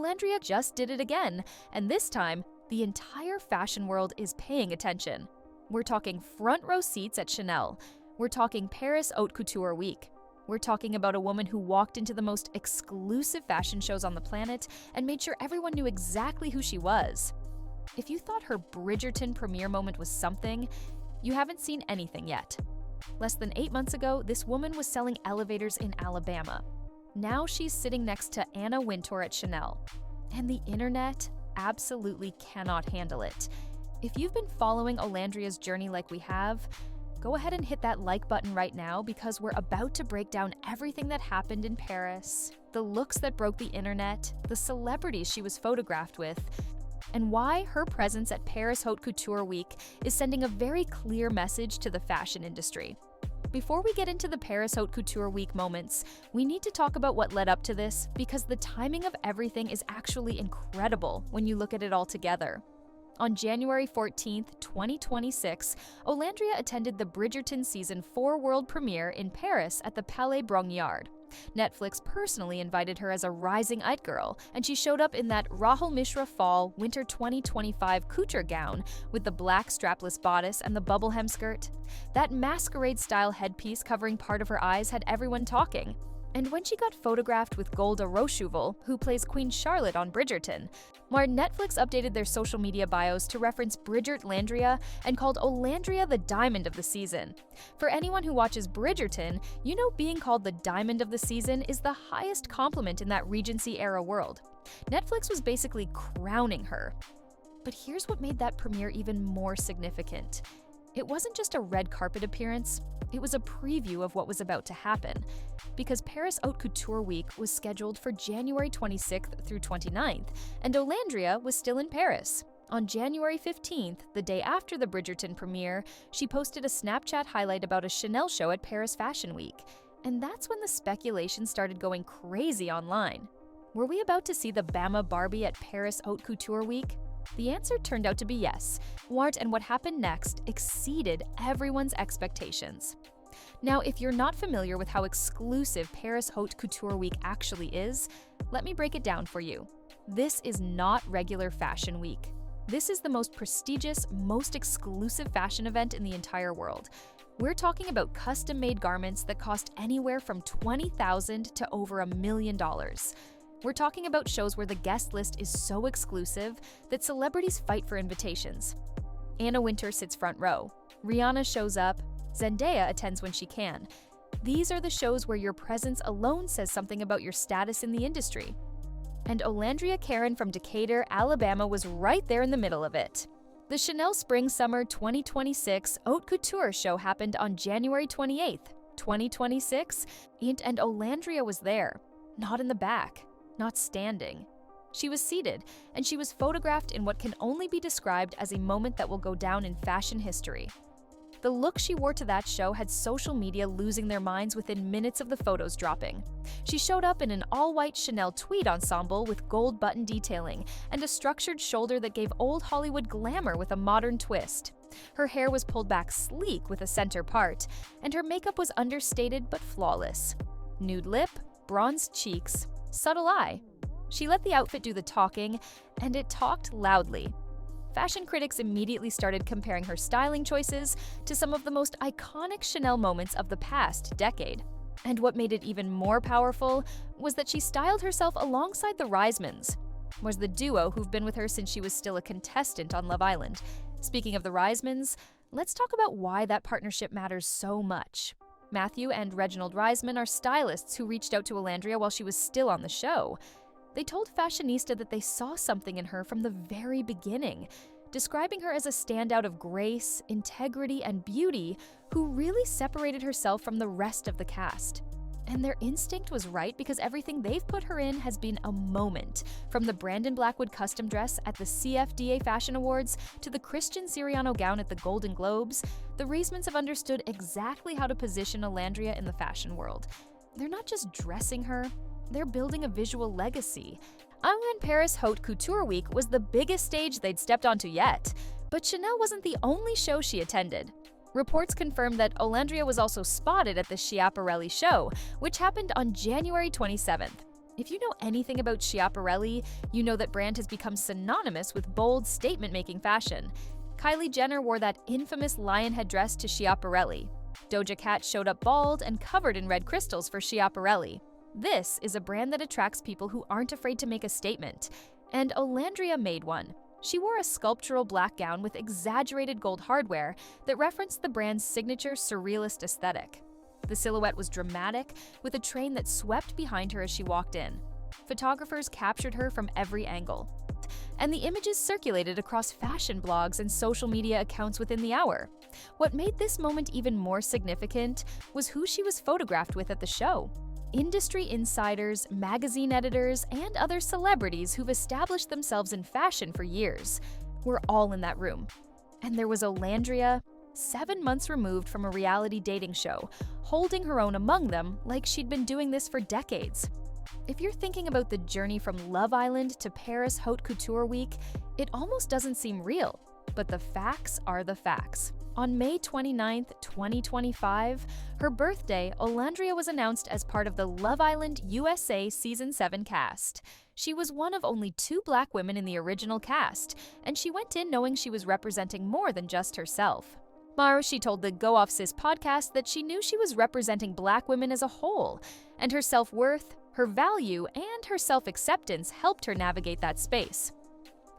Olandria just did it again, and this time, the entire fashion world is paying attention. We're talking front row seats at Chanel. We're talking Paris Haute Couture Week. We're talking about a woman who walked into the most exclusive fashion shows on the planet and made sure everyone knew exactly who she was. If you thought her Bridgerton premiere moment was something, you haven't seen anything yet. Less than 8 months ago, this woman was selling elevators in Alabama. Now she's sitting next to Anna Wintour at Chanel. And the internet absolutely cannot handle it. If you've been following Olandria's journey like we have, go ahead and hit that like button right now because we're about to break down everything that happened in Paris, the looks that broke the internet, the celebrities she was photographed with, and why her presence at Paris Haute Couture Week is sending a very clear message to the fashion industry. Before we get into the Paris Haute Couture Week moments, we need to talk about what led up to this because the timing of everything is actually incredible when you look at it all together. On January 14, 2026, Olandria attended the Bridgerton Season 4 world premiere in Paris at the Palais Brongniart. Netflix personally invited her as a rising it girl, and she showed up in that Rahul Mishra Fall Winter 2025 couture gown with the black strapless bodice and the bubble hem skirt. That masquerade-style headpiece covering part of her eyes had everyone talking. And when she got photographed with Golda Rochouval, who plays Queen Charlotte on Bridgerton, Netflix updated their social media bios to reference Bridgertlandria and called Olandria the Diamond of the Season. For anyone who watches Bridgerton, you know being called the Diamond of the Season is the highest compliment in that Regency-era world. Netflix was basically crowning her. But here's what made that premiere even more significant. It wasn't just a red carpet appearance, it was a preview of what was about to happen. Because Paris Haute Couture Week was scheduled for January 26th through 29th, and Olandria was still in Paris. On January 15th, the day after the Bridgerton premiere, she posted a Snapchat highlight about a Chanel show at Paris Fashion Week. And that's when the speculation started going crazy online. Were we about to see the Bama Barbie at Paris Haute Couture Week? The answer turned out to be yes. And what happened next exceeded everyone's expectations. Now, if you're not familiar with how exclusive Paris Haute Couture Week actually is, let me break it down for you. This is not regular fashion week. This is the most prestigious, most exclusive fashion event in the entire world. We're talking about custom-made garments that cost anywhere from $20,000 to over $1 million. We're talking about shows where the guest list is so exclusive that celebrities fight for invitations. Anna Wintour sits front row. Rihanna shows up. Zendaya attends when she can. These are the shows where your presence alone says something about your status in the industry. And Olandria Karen from Decatur, Alabama was right there in the middle of it. The Chanel Spring-Summer 2026 Haute Couture show happened on January 28th, 2026, and Olandria was there, not in the back. Not standing. She was seated, and she was photographed in what can only be described as a moment that will go down in fashion history. The look she wore to that show had social media losing their minds within minutes of the photos dropping. She showed up in an all-white Chanel tweed ensemble with gold button detailing and a structured shoulder that gave old Hollywood glamour with a modern twist. Her hair was pulled back sleek with a center part, and her makeup was understated but flawless. Nude lip, bronzed cheeks, subtle eye. She let the outfit do the talking, and it talked loudly. Fashion critics immediately started comparing her styling choices to some of the most iconic Chanel moments of the past decade. And what made it even more powerful was that she styled herself alongside the Reismans, was the duo who've been with her since she was still a contestant on Love Island. Speaking of the Reismans, let's talk about why that partnership matters so much. Matthew and Reginald Reisman are stylists who reached out to Olandria while she was still on the show. They told Fashionista that they saw something in her from the very beginning, describing her as a standout of grace, integrity, and beauty who really separated herself from the rest of the cast. And their instinct was right because everything they've put her in has been a moment. From the Brandon Blackwood custom dress at the CFDA Fashion Awards to the Christian Siriano gown at the Golden Globes, the Reismans have understood exactly how to position Olandria in the fashion world. They're not just dressing her, they're building a visual legacy. Paris Haute Couture Week was the biggest stage they'd stepped onto yet, but Chanel wasn't the only show she attended. Reports confirmed that Olandria was also spotted at the Schiaparelli show, which happened on January 27th. If you know anything about Schiaparelli, you know that brand has become synonymous with bold, statement-making fashion. Kylie Jenner wore that infamous lion head dress to Schiaparelli. Doja Cat showed up bald and covered in red crystals for Schiaparelli. This is a brand that attracts people who aren't afraid to make a statement. And Olandria made one. She wore a sculptural black gown with exaggerated gold hardware that referenced the brand's signature surrealist aesthetic. The silhouette was dramatic, with a train that swept behind her as she walked in. Photographers captured her from every angle, and the images circulated across fashion blogs and social media accounts within the hour. What made this moment even more significant was who she was photographed with at the show. Industry insiders, magazine editors, and other celebrities who've established themselves in fashion for years were all in that room. And there was Olandria, 7 months removed from a reality dating show, holding her own among them like she'd been doing this for decades. If you're thinking about the journey from Love Island to Paris Haute Couture Week, it almost doesn't seem real, but the facts are the facts. On May 29, 2025, her birthday, Olandria was announced as part of the Love Island USA Season 7 cast. She was one of only 2 Black women in the original cast, and she went in knowing she was representing more than just herself. She told the Go Off Sis podcast that she knew she was representing Black women as a whole, and her self-worth, her value, and her self-acceptance helped her navigate that space.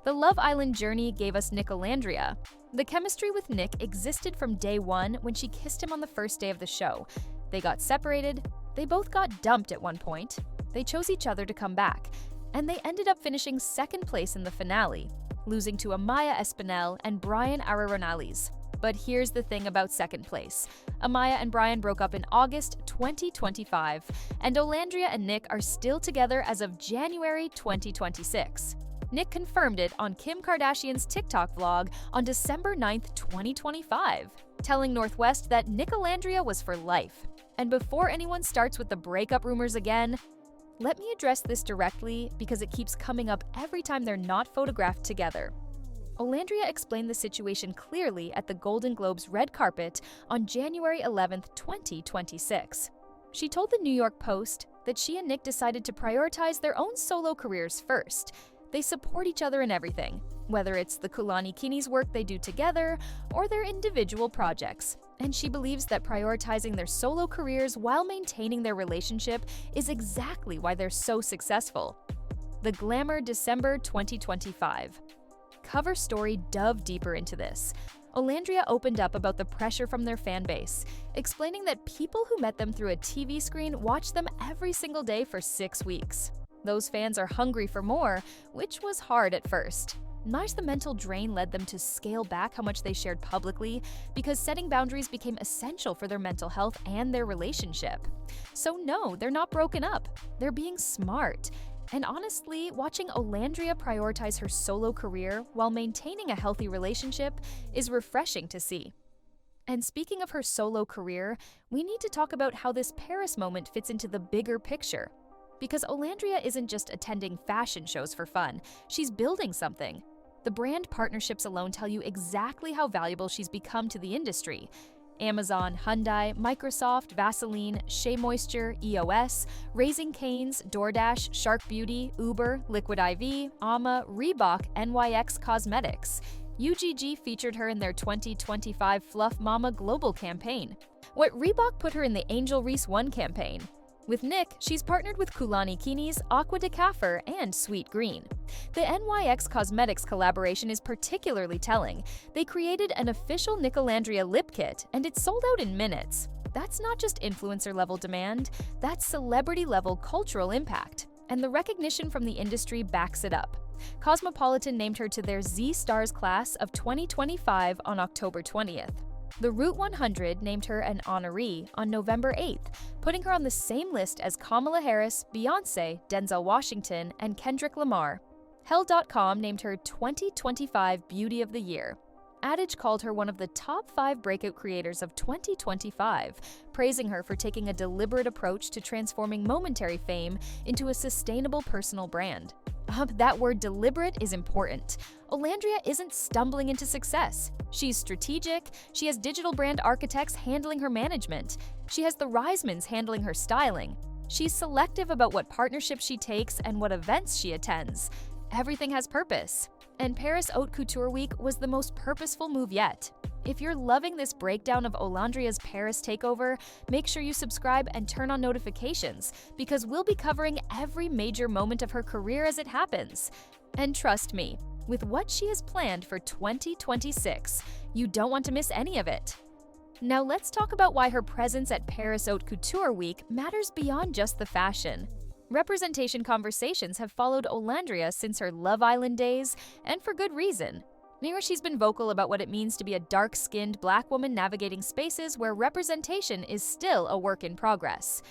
The Love Island journey gave us Nicolandria. The chemistry with Nick existed from day one when she kissed him on the first day of the show. They got separated, they both got dumped at one point, they chose each other to come back, and they ended up finishing second place in the finale, losing to Amaya Espinel and Brian Aronales. But here's the thing about second place. Amaya and Brian broke up in August 2025, and Olandria and Nick are still together as of January 2026. Nick confirmed it on Kim Kardashian's TikTok vlog on December 9th, 2025, telling Northwest that Nicolandria was for life. And before anyone starts with the breakup rumors again, let me address this directly because it keeps coming up every time they're not photographed together. Olandria explained the situation clearly at the Golden Globes red carpet on January 11th, 2026. She told the New York Post that she and Nick decided to prioritize their own solo careers first. They support each other in everything, whether it's the Kulani Kini's work they do together or their individual projects. And she believes that prioritizing their solo careers while maintaining their relationship is exactly why they're so successful. The Glamour, December 2025. Cover story dove deeper into this. Olandria opened up about the pressure from their fan base, explaining that people who met them through a TV screen watched them every single day for 6 weeks. Those fans are hungry for more, which was hard at first. The mental drain led them to scale back how much they shared publicly because setting boundaries became essential for their mental health and their relationship. So no, they're not broken up. They're being smart. And honestly, watching Olandria prioritize her solo career while maintaining a healthy relationship is refreshing to see. And speaking of her solo career, we need to talk about how this Paris moment fits into the bigger picture. Because Olandria isn't just attending fashion shows for fun, she's building something. The brand partnerships alone tell you exactly how valuable she's become to the industry. Amazon, Hyundai, Microsoft, Vaseline, Shea Moisture, EOS, Raising Cane's, DoorDash, Shark Beauty, Uber, Liquid IV, Ama, Reebok, NYX Cosmetics. UGG featured her in their 2025 Fluff Mama global campaign. What Reebok put her in the Angel Reese 1 campaign. With Nick, she's partnered with Kulani Kini's, Aqua de Caffer, and Sweet Green. The NYX Cosmetics collaboration is particularly telling. They created an official Nicolandria lip kit, and it sold out in minutes. That's not just influencer-level demand, that's celebrity-level cultural impact. And the recognition from the industry backs it up. Cosmopolitan named her to their Z Stars class of 2025 on October 20th. The Route 100 named her an honoree on November 8th, putting her on the same list as Kamala Harris, Beyoncé, Denzel Washington, and Kendrick Lamar. Hell.com named her 2025 Beauty of the Year. Adage called her one of the top 5 breakout creators of 2025, praising her for taking a deliberate approach to transforming momentary fame into a sustainable personal brand. That word deliberate is important. Olandria isn't stumbling into success. She's strategic, she has digital brand architects handling her management, she has the Reismans handling her styling. She's selective about what partnerships she takes and what events she attends. Everything has purpose. And Paris Haute Couture Week was the most purposeful move yet. If you're loving this breakdown of Olandria's Paris takeover, make sure you subscribe and turn on notifications, because we'll be covering every major moment of her career as it happens. And trust me, with what she has planned for 2026, you don't want to miss any of it. Now let's talk about why her presence at Paris Haute Couture Week matters beyond just the fashion. Representation conversations have followed Olandria since her Love Island days, and for good reason. She's been vocal about what it means to be a dark-skinned Black woman navigating spaces where representation is still a work in progress.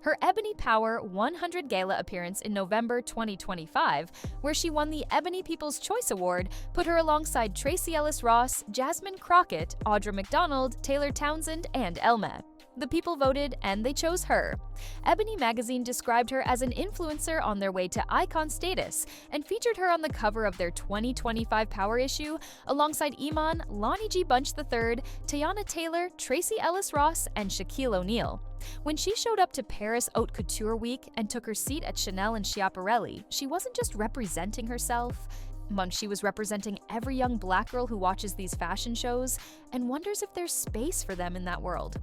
Her Ebony Power 100 Gala appearance in November 2025, where she won the Ebony People's Choice Award, put her alongside Tracee Ellis Ross, Jasmine Crockett, Audra McDonald, Taylor Townsend, and Elma. The people voted, and they chose her. Ebony magazine described her as an influencer on their way to icon status and featured her on the cover of their 2025 Power issue alongside Iman, Lonnie G. Bunch III, Teyana Taylor, Tracee Ellis Ross, and Shaquille O'Neal. When she showed up to Paris Haute Couture Week and took her seat at Chanel and Schiaparelli, she wasn't just representing herself. She was representing every young Black girl who watches these fashion shows and wonders if there's space for them in that world.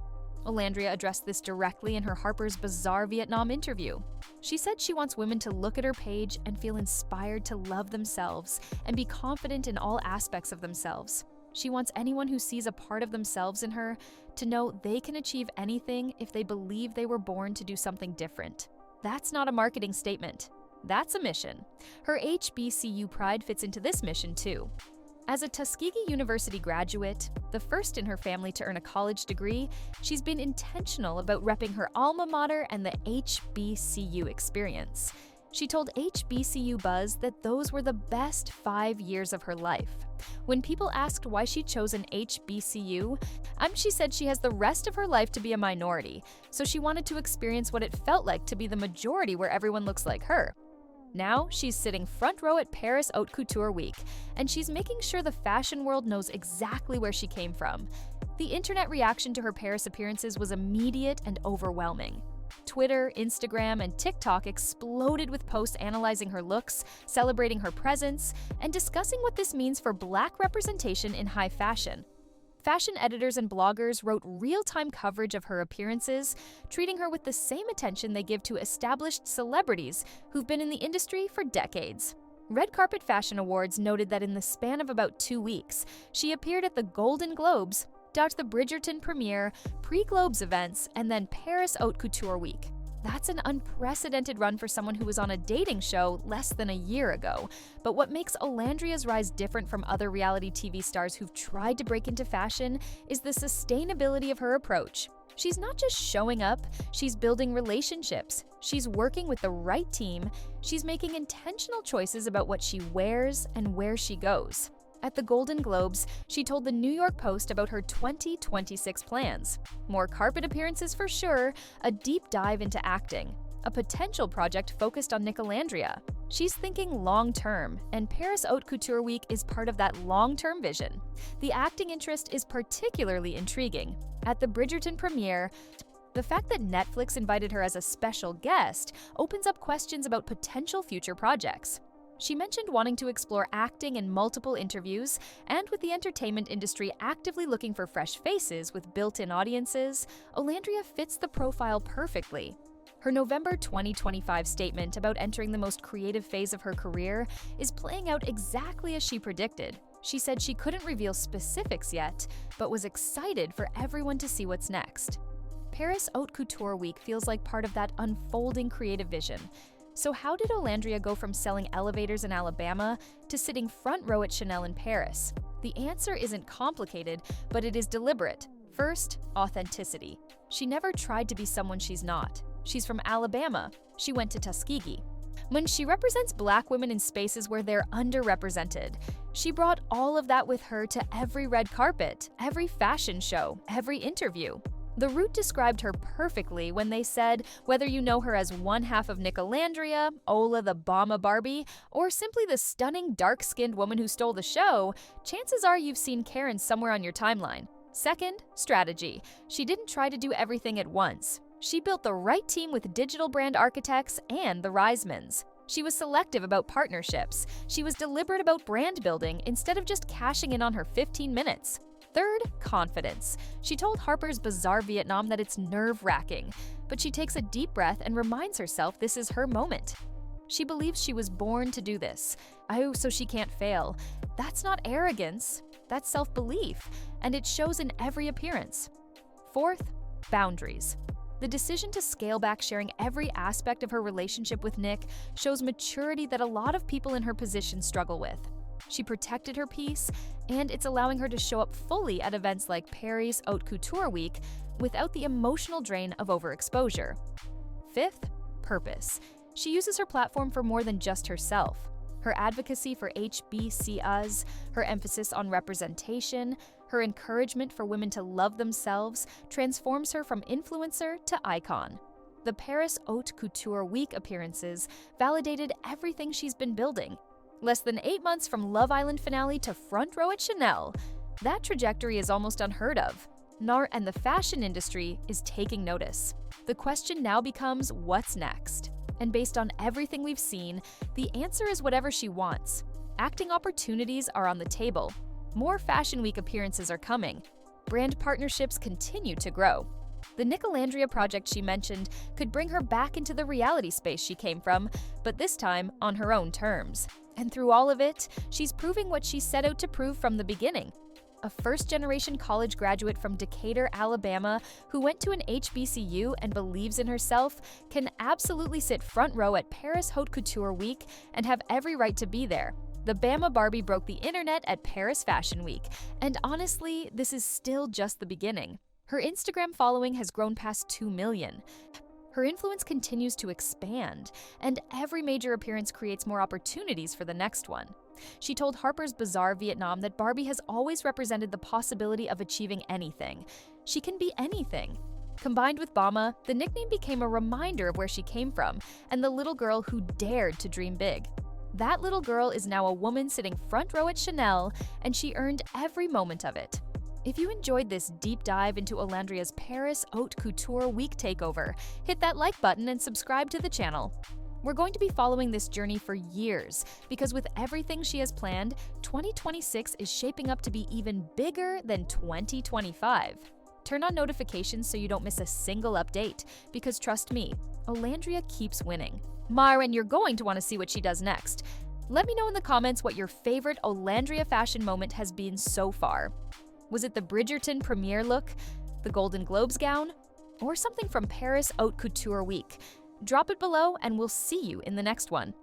Olandria addressed this directly in her Harper's Bazaar Vietnam interview. She said she wants women to look at her page and feel inspired to love themselves and be confident in all aspects of themselves. She wants anyone who sees a part of themselves in her to know they can achieve anything if they believe they were born to do something different. That's not a marketing statement. That's a mission. Her HBCU pride fits into this mission too. As a Tuskegee University graduate, the first in her family to earn a college degree, she's been intentional about repping her alma mater and the HBCU experience. She told HBCU Buzz that those were the best 5 years of her life. When people asked why she chose an HBCU, she said she has the rest of her life to be a minority, so she wanted to experience what it felt like to be the majority where everyone looks like her. Now, she's sitting front row at Paris Haute Couture Week, and she's making sure the fashion world knows exactly where she came from. The internet reaction to her Paris appearances was immediate and overwhelming. Twitter, Instagram, and TikTok exploded with posts analyzing her looks, celebrating her presence, and discussing what this means for Black representation in high fashion. Fashion editors and bloggers wrote real-time coverage of her appearances, treating her with the same attention they give to established celebrities who've been in the industry for decades. Red Carpet Fashion Awards noted that in the span of about 2 weeks, she appeared at the Golden Globes, docked the Bridgerton premiere, pre-Globes events, and then Paris Haute Couture Week. That's an unprecedented run for someone who was on a dating show less than a year ago. But what makes Olandria's rise different from other reality TV stars who've tried to break into fashion is the sustainability of her approach. She's not just showing up, she's building relationships. She's working with the right team. She's making intentional choices about what she wears and where she goes. At the Golden Globes, she told the New York Post about her 2026 plans. More carpet appearances for sure, a deep dive into acting, a potential project focused on Nicolandria. She's thinking long-term, and Paris Haute Couture Week is part of that long-term vision. The acting interest is particularly intriguing. At the Bridgerton premiere, the fact that Netflix invited her as a special guest opens up questions about potential future projects. She mentioned wanting to explore acting in multiple interviews, and with the entertainment industry actively looking for fresh faces with built-in audiences, Olandria fits the profile perfectly. Her November 2025 statement about entering the most creative phase of her career is playing out exactly as she predicted. She said she couldn't reveal specifics yet, but was excited for everyone to see what's next. Paris Haute Couture Week feels like part of that unfolding creative vision. So how did Olandria go from selling elevators in Alabama to sitting front row at Chanel in Paris? The answer isn't complicated, but it is deliberate. First, authenticity. She never tried to be someone she's not. She's from Alabama. She went to Tuskegee. When she represents Black women in spaces where they're underrepresented, she brought all of that with her to every red carpet, every fashion show, every interview. The Root described her perfectly when they said, whether you know her as one half of Nicolandria, Ola the Bomba Barbie, or simply the stunning dark-skinned woman who stole the show, chances are you've seen Karen somewhere on your timeline. Second, strategy. She didn't try to do everything at once. She built the right team with digital brand architects and the Reismans. She was selective about partnerships. She was deliberate about brand building instead of just cashing in on her 15 minutes. Third, confidence. She told Harper's Bazaar Vietnam that it's nerve-wracking, but she takes a deep breath and reminds herself this is her moment. She believes she was born to do this. Oh, so she can't fail. That's not arrogance, that's self-belief, and it shows in every appearance. Fourth, boundaries. The decision to scale back sharing every aspect of her relationship with Nick shows maturity that a lot of people in her position struggle with. She protected her peace, and it's allowing her to show up fully at events like Paris Haute Couture Week without the emotional drain of overexposure. Fifth, purpose. She uses her platform for more than just herself. Her advocacy for HBCUs, her emphasis on representation, her encouragement for women to love themselves transforms her from influencer to icon. The Paris Haute Couture Week appearances validated everything she's been building. Less than 8 months from Love Island finale to front row at Chanel. That trajectory is almost unheard of. And the fashion industry is taking notice. The question now becomes, what's next? And based on everything we've seen, the answer is whatever she wants. Acting opportunities are on the table. More Fashion Week appearances are coming. Brand partnerships continue to grow. The Nicolandria project she mentioned could bring her back into the reality space she came from, but this time on her own terms. And through all of it, she's proving what she set out to prove from the beginning. A first-generation college graduate from Decatur, Alabama, who went to an HBCU and believes in herself, can absolutely sit front row at Paris Haute Couture Week and have every right to be there. The Bama Barbie broke the internet at Paris Fashion Week, and honestly, this is still just the beginning. Her Instagram following has grown past 2 million. Her influence continues to expand, and every major appearance creates more opportunities for the next one. She told Harper's Bazaar Vietnam that Barbie has always represented the possibility of achieving anything. She can be anything. Combined with Bama, the nickname became a reminder of where she came from and the little girl who dared to dream big. That little girl is now a woman sitting front row at Chanel, and she earned every moment of it. If you enjoyed this deep dive into Olandria's Paris Haute Couture Week takeover, hit that like button and subscribe to the channel. We're going to be following this journey for years, because with everything she has planned, 2026 is shaping up to be even bigger than 2025. Turn on notifications so you don't miss a single update, because trust me, Olandria keeps winning. And you're going to want to see what she does next. Let me know in the comments what your favorite Olandria fashion moment has been so far. Was it the Bridgerton premiere look, the Golden Globes gown, or something from Paris Haute Couture Week? Drop it below and we'll see you in the next one.